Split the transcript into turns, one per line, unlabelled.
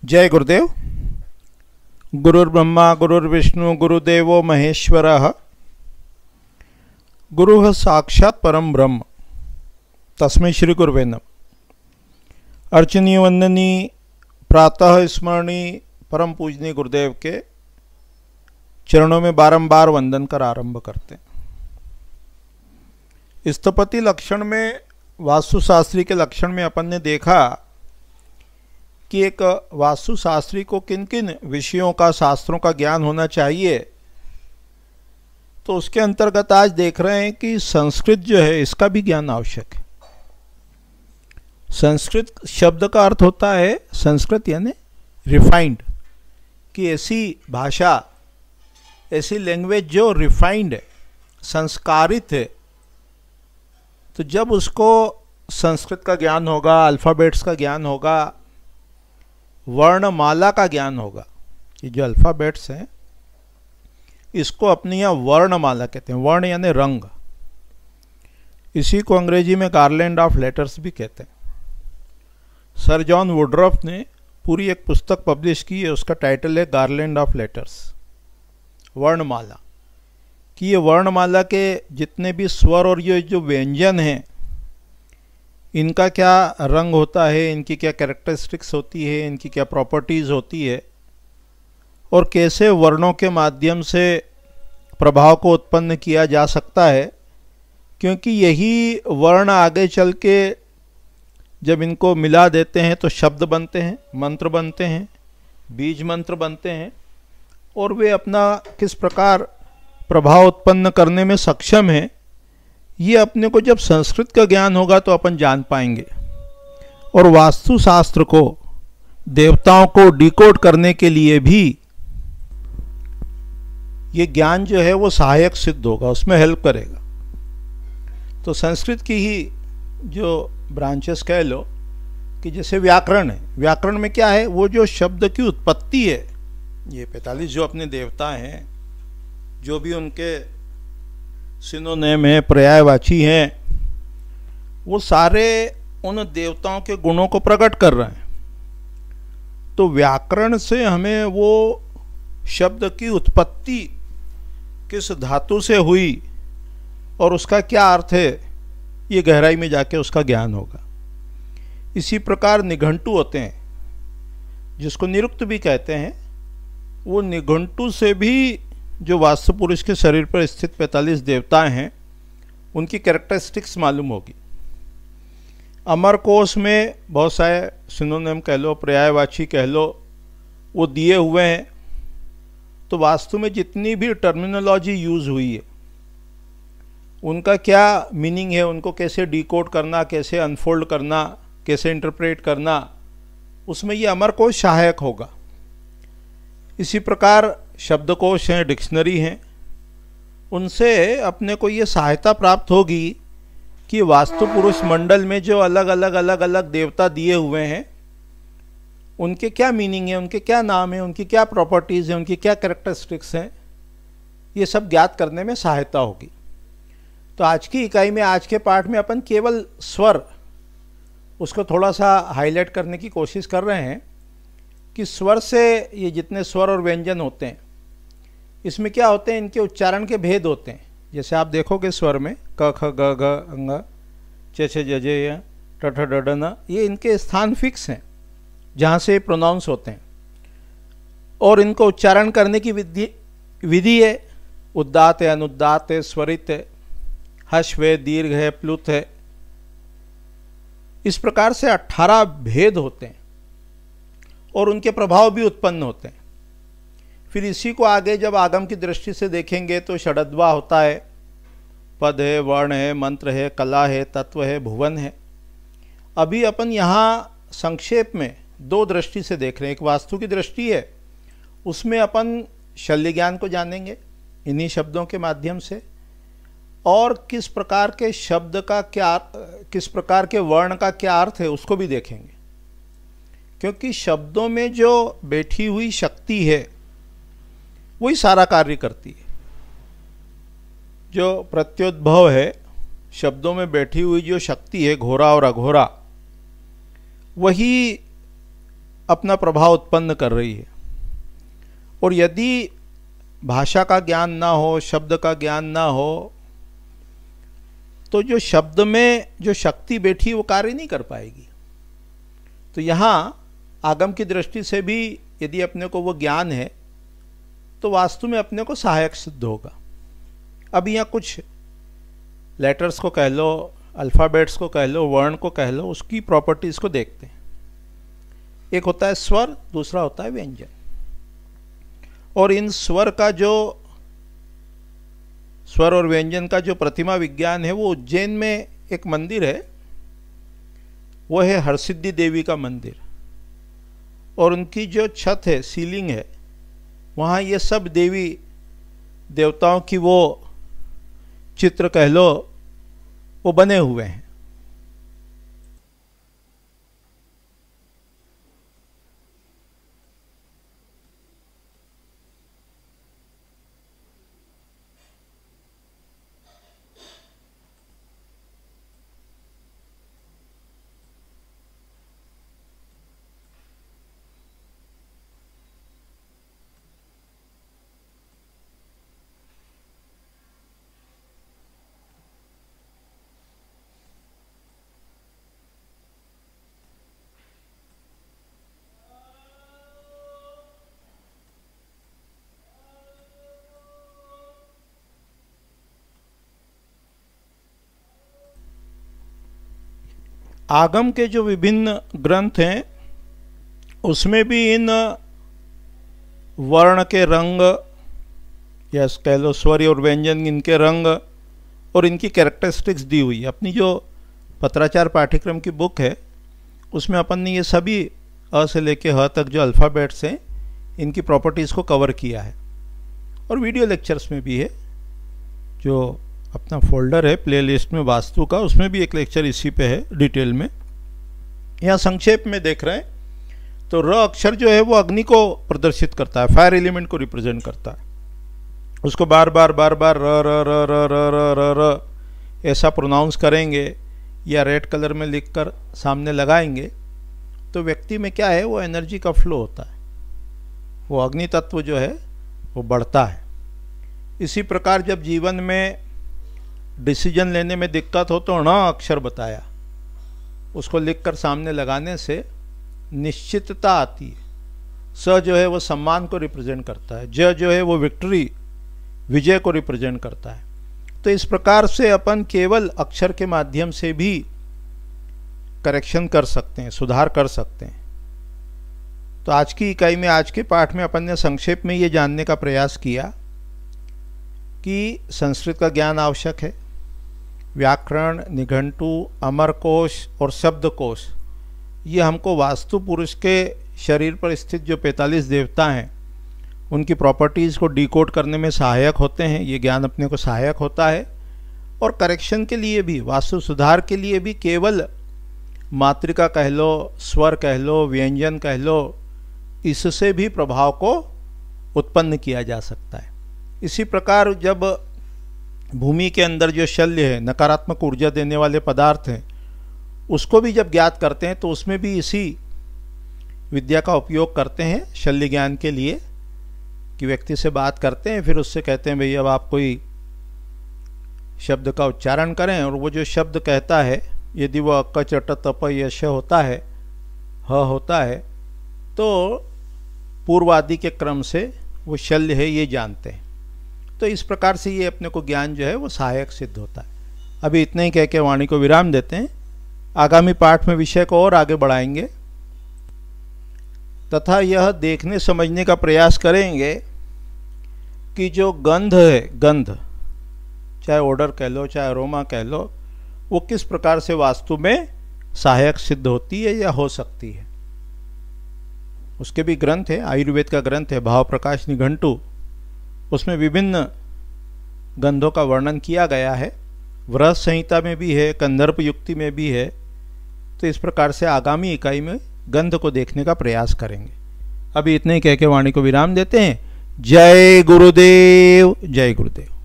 जय गुरुदेव। गुरुर्ब्रह्मा गुरुर्विष्णु गुरुदेवो महेश्वरः। गुरुः साक्षात् परम ब्रह्म तस्मै श्री गुरुवे नमः। अर्चनीय वंदनीय प्रातः स्मरणीय परम पूजनीय गुरुदेव के चरणों में बारंबार वंदन कर आरंभ करते हैं। स्थपति लक्षण में, वास्तुशास्त्री के लक्षण में अपन ने देखा कि एक वास्तुशास्त्री को किन किन विषयों का, शास्त्रों का ज्ञान होना चाहिए। तो उसके अंतर्गत आज देख रहे हैं कि संस्कृत जो है इसका भी ज्ञान आवश्यक है। संस्कृत शब्द का अर्थ होता है, संस्कृत यानी रिफाइंड, कि ऐसी भाषा, ऐसी लैंग्वेज जो रिफाइंड है, संस्कारित है। तो जब उसको संस्कृत का ज्ञान होगा, अल्फ़ाबेट्स का ज्ञान होगा, वर्णमाला का ज्ञान होगा। ये जो अल्फ़ाबेट्स हैं इसको अपने यहाँ वर्णमाला कहते हैं। वर्ण यानी रंग, इसी को अंग्रेजी में गार्लैंड ऑफ लेटर्स भी कहते हैं। सर जॉन वुडरॉफ ने पूरी एक पुस्तक पब्लिश की है, उसका टाइटल है गार्लैंड ऑफ लेटर्स, वर्णमाला। कि ये वर्णमाला के जितने भी स्वर और ये जो व्यंजन हैं, इनका क्या रंग होता है, इनकी क्या कैरेक्टरिस्टिक्स होती है, इनकी क्या प्रॉपर्टीज़ होती है, और कैसे वर्णों के माध्यम से प्रभाव को उत्पन्न किया जा सकता है। क्योंकि यही वर्ण आगे चल के जब इनको मिला देते हैं तो शब्द बनते हैं, मंत्र बनते हैं, बीज मंत्र बनते हैं, और वे अपना किस प्रकार प्रभाव उत्पन्न करने में सक्षम है, ये अपने को जब संस्कृत का ज्ञान होगा तो अपन जान पाएंगे। और वास्तुशास्त्र को, देवताओं को डिकोड करने के लिए भी ये ज्ञान जो है वो सहायक सिद्ध होगा, उसमें हेल्प करेगा। तो संस्कृत की ही जो ब्रांचेस कह लो, कि जैसे व्याकरण है, व्याकरण में क्या है, वो जो शब्द की उत्पत्ति है, ये 45 जो अपने देवता हैं, जो भी उनके सिनोनिम है, पर्यायवाची हैं, वो सारे उन देवताओं के गुणों को प्रकट कर रहे हैं। तो व्याकरण से हमें वो शब्द की उत्पत्ति किस धातु से हुई और उसका क्या अर्थ है, ये गहराई में जाके उसका ज्ञान होगा। इसी प्रकार निघंटु होते हैं, जिसको निरुक्त भी कहते हैं। वो निघंटु से भी जो वास्तु पुरुष के शरीर पर स्थित 45 देवताएं हैं, उनकी कैरेक्टरिस्टिक्स मालूम होगी। अमर कोश में बहुत सारे सिनोनिम कह लो, पर्यायवाची कह लो, वो दिए हुए हैं। तो वास्तु में जितनी भी टर्मिनोलॉजी यूज़ हुई है, उनका क्या मीनिंग है, उनको कैसे डिकोड करना, कैसे अनफोल्ड करना, कैसे इंटरप्रेट करना, उसमें ये अमर कोश सहायक होगा। इसी प्रकार शब्दकोश हैं, डिक्शनरी हैं, उनसे अपने को ये सहायता प्राप्त होगी कि वास्तु पुरुष मंडल में जो अलग अलग देवता दिए हुए हैं, उनके क्या मीनिंग है, उनके क्या नाम है, उनकी क्या प्रॉपर्टीज़ हैं, उनकी क्या कैरेक्टरिस्टिक्स हैं, ये सब ज्ञात करने में सहायता होगी। तो आज की इकाई में, आज के पाठ में अपन केवल स्वर, उसको थोड़ा सा हाईलाइट करने की कोशिश कर रहे हैं कि स्वर से ये जितने स्वर और व्यंजन होते हैं, इसमें क्या होते हैं, इनके उच्चारण के भेद होते हैं। जैसे आप देखोगे स्वर में क ख ग घ अंग च छ ज ज य ट ठ ड ड न, ये इनके स्थान फिक्स हैं जहाँ से प्रोनाउंस होते हैं, और इनको उच्चारण करने की विधि है। उद्दात है, अनुद्दात है, स्वरित है, हश्व है, दीर्घ है, प्लुत है। इस प्रकार से 18 भेद होते हैं और उनके प्रभाव भी उत्पन्न होते हैं। फिर इसी को आगे जब आगम की दृष्टि से देखेंगे तो षडद्वा होता है, पद है, वर्ण है, मंत्र है, कला है, तत्व है, भुवन है। अभी अपन यहाँ संक्षेप में 2 दृष्टि से देख रहे हैं। एक वास्तु की दृष्टि है, उसमें अपन शल्य ज्ञान को जानेंगे इन्हीं शब्दों के माध्यम से, और किस प्रकार के शब्द का क्या, किस प्रकार के वर्ण का क्या अर्थ है, उसको भी देखेंगे। क्योंकि शब्दों में जो बैठी हुई शक्ति है वही सारा कार्य करती है। जो प्रत्युद्भव है, शब्दों में बैठी हुई जो शक्ति है, घोरा और अघोरा, वही अपना प्रभाव उत्पन्न कर रही है। और यदि भाषा का ज्ञान ना हो, शब्द का ज्ञान ना हो, तो जो शब्द में जो शक्ति बैठी वो कार्य नहीं कर पाएगी। तो यहाँ आगम की दृष्टि से भी यदि अपने को वो ज्ञान है तो वास्तव में अपने को सहायक सिद्ध होगा। अब यहाँ कुछ लेटर्स को कह लो, अल्फ़ाबेट्स को कह लो, वर्ण को कह लो, उसकी प्रॉपर्टीज़ को देखते हैं। एक होता है स्वर, दूसरा होता है व्यंजन। और इन स्वर और व्यंजन का जो प्रतिमा विज्ञान है, वो उज्जैन में एक मंदिर है, वो है हरसिद्धि देवी का मंदिर। और उनकी जो छत है, सीलिंग है, वहाँ ये सब देवी देवताओं की वो चित्र कह लो, वो बने हुए हैं। आगम के जो विभिन्न ग्रंथ हैं उसमें भी इन वर्ण के रंग या कह लो स्वर और व्यंजन, इनके रंग और इनकी कैरेक्टरिस्टिक्स दी हुई है। अपनी जो पत्राचार पाठ्यक्रम की बुक है उसमें अपन ने ये सभी अ से लेके ह तक जो अल्फ़ाबेट्स हैं इनकी प्रॉपर्टीज़ को कवर किया है। और वीडियो लेक्चर्स में भी है, जो अपना फोल्डर है प्लेलिस्ट में वास्तु का, उसमें भी एक लेक्चर इसी पे है डिटेल में। यहाँ संक्षेप में देख रहे हैं तो र अक्षर जो है वो अग्नि को प्रदर्शित करता है, फायर एलिमेंट को रिप्रेजेंट करता है। उसको बार बार र र र र र र र ऐसा प्रोनाउंस करेंगे या रेड कलर में लिखकर सामने लगाएंगे तो व्यक्ति में क्या है, वो एनर्जी का फ्लो होता है, वो अग्नि तत्व जो है वो बढ़ता है। इसी प्रकार जब जीवन में डिसीजन लेने में दिक्कत हो तो ण अक्षर बताया, उसको लिखकर सामने लगाने से निश्चितता आती है। स जो है वो सम्मान को रिप्रेजेंट करता है, ज जो है वो विक्ट्री, विजय को रिप्रेजेंट करता है। तो इस प्रकार से अपन केवल अक्षर के माध्यम से भी करेक्शन कर सकते हैं, सुधार कर सकते हैं। तो आज की इकाई में, आज के पाठ में अपन ने संक्षेप में ये जानने का प्रयास किया कि संस्कृत का ज्ञान आवश्यक है। व्याकरण, निघंटु, अमरकोश और शब्दकोश ये हमको वास्तु पुरुष के शरीर पर स्थित जो 45 देवता हैं उनकी प्रॉपर्टीज़ को डिकोड करने में सहायक होते हैं। ये ज्ञान अपने को सहायक होता है। और करेक्शन के लिए भी, वास्तु सुधार के लिए भी केवल मात्रिका कह लो, स्वर कह लो, व्यंजन कह लो, इससे भी प्रभाव को उत्पन्न किया जा सकता है। इसी प्रकार जब भूमि के अंदर जो शल्य है, नकारात्मक ऊर्जा देने वाले पदार्थ हैं, उसको भी जब ज्ञात करते हैं तो उसमें भी इसी विद्या का उपयोग करते हैं शल्य ज्ञान के लिए, कि व्यक्ति से बात करते हैं, फिर उससे कहते हैं भाई अब आप कोई शब्द का उच्चारण करें, और वो जो शब्द कहता है यदि वो अक चट तप यश होता है, ह होता है, तो पूर्वादि के क्रम से वो शल्य है ये जानते हैं। तो इस प्रकार से ये अपने को ज्ञान जो है वो सहायक सिद्ध होता है। अभी इतना ही कह के वाणी को विराम देते हैं। आगामी पाठ में विषय को और आगे बढ़ाएंगे तथा यह देखने समझने का प्रयास करेंगे कि जो गंध है, गंध चाहे ओडर कह लो, चाहे अरोमा कह लो, वो किस प्रकार से वास्तु में सहायक सिद्ध होती है या हो सकती है। उसके भी ग्रंथ है, आयुर्वेद का ग्रंथ है भाव प्रकाश निघंटु, उसमें विभिन्न गंधों का वर्णन किया गया है। व्रत संहिता में भी है, कंदर्प युक्ति में भी है। तो इस प्रकार से आगामी इकाई में गंध को देखने का प्रयास करेंगे। अभी इतने ही कह के वाणी को विराम देते हैं। जय गुरुदेव, जय गुरुदेव।